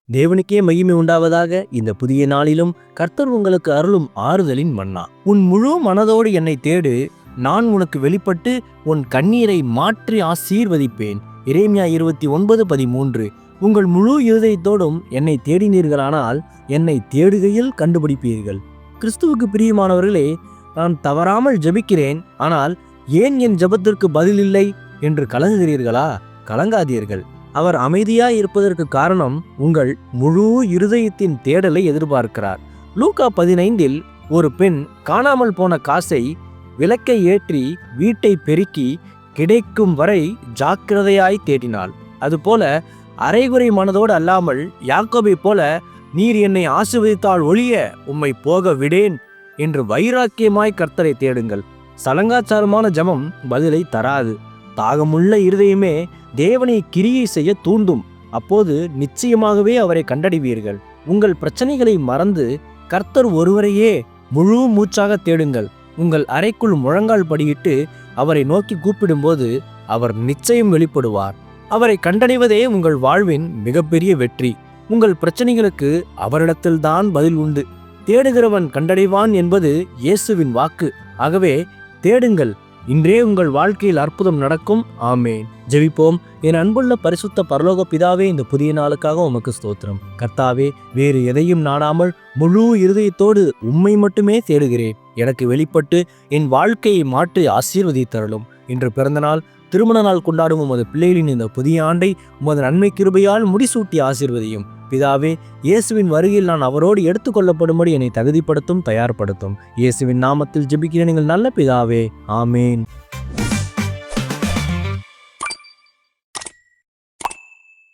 தேவனுக்கே மகிமை உண்டாவதாக. இந்த புதிய நாளிலும் கர்த்தர் உங்களுக்கு அருளும் ஆறுதலின் மன்னா. உன் முழு மனதோடு என்னை தேடு, நான் உனக்கு வெளிப்பட்டு உன் கண்ணீரை மாற்றி ஆசீர்வதிப்பேன். எரேமியா 29:13. உங்கள் முழு இருதயத்தோடும் என்னை தேடினீர்களானால் என்னை தேடுகையில் கண்டுபிடிப்பீர்கள். கிறிஸ்துவுக்கு பிரியமானவர்களே, நான் தவறாமல் ஜெபிக்கிறேன், ஆனால் ஏன் என் ஜெபத்திற்கு பதில் இல்லை என்று கலங்குகிறீர்களா? கலங்காதீர்கள். அவர் அமைதியாய் இருப்பதற்கு காரணம் உங்கள் முழு இருதயத்தின் தேடலை எதிர்பார்க்கிறார். லூக்கா 15 ஒரு பெண் காணாமல் போன காசை விளக்கை ஏற்றி வீட்டை பெருக்கி கிடைக்கும் வரை ஜாக்கிரதையாய் தேடினாள். அதுபோல அரைகுறை மனதோடு அல்லாமல் யாக்கோபை போல, நீர் என்னை ஆசீர்வதித்தால் ஒழிய உம்மை போக விடேன் என்று வைராக்கியமாய் கர்த்தரை தேடுங்கள். சலங்காச்சாரமான ஜெபம் பதிலை தராது. தாகமுள்ள இருதயமே தேவனை கிரியை செய்ய தூண்டும். அப்போது நிச்சயமாகவே அவரை கண்டடைவீர்கள். உங்கள் பிரச்சனைகளை மறந்து கர்த்தர் ஒருவரையே முழு மூச்சாக தேடுங்கள். உங்கள் அறைக்குள் முழங்கால் படியிட்டு அவரை நோக்கி கூப்பிடும்போது அவர் நிச்சயம் வெளிப்படுவார். அவரை கண்டடைவதே உங்கள் வாழ்வின் மிகப்பெரிய வெற்றி. உங்கள் பிரச்சனைகளுக்கு அவரிடத்தில்தான் பதில் உண்டு. தேடுகிறவன் கண்டடைவான் என்பது இயேசுவின் வாக்கு. ஆகவே தேடுங்கள். இன்றே உங்கள் வாழ்க்கையில் அற்புதம் நடக்கும். ஆமேன். ஜெபிப்போம். என் அன்புள்ள பரிசுத்த பரலோக பிதாவே, இந்த புதிய நாளுக்காக உமக்கு ஸ்தோத்திரம். கர்த்தாவே, வேறு எதையும் நாடாமல் முழு இருதயத்தோடு உம்மை மட்டுமே தேடுகிறேன். எனக்கு வெளிப்பட்டு என் வாழ்க்கையை மாற்றி ஆசீர்வதித்தருளும். இன்று பிறந்தநாள், திருமண நாள் கொண்டாடும் உமது பிள்ளைகளின் இந்த புதிய ஆண்டை உமது நன்மை கிருபையால் முடிசூட்டி ஆசீர்வதியும். பிதாவே, இயேசுவின் வருகையில் நான் அவரோடு எடுத்துக்கொள்ளப்படும்படி என்னை தகுதிப்படுத்தும், தயார்படுத்தும். இயேசுவின் நாமத்தில் ஜெபிக்கிறேன் எங்கள் நல்ல பிதாவே. ஆமேன்.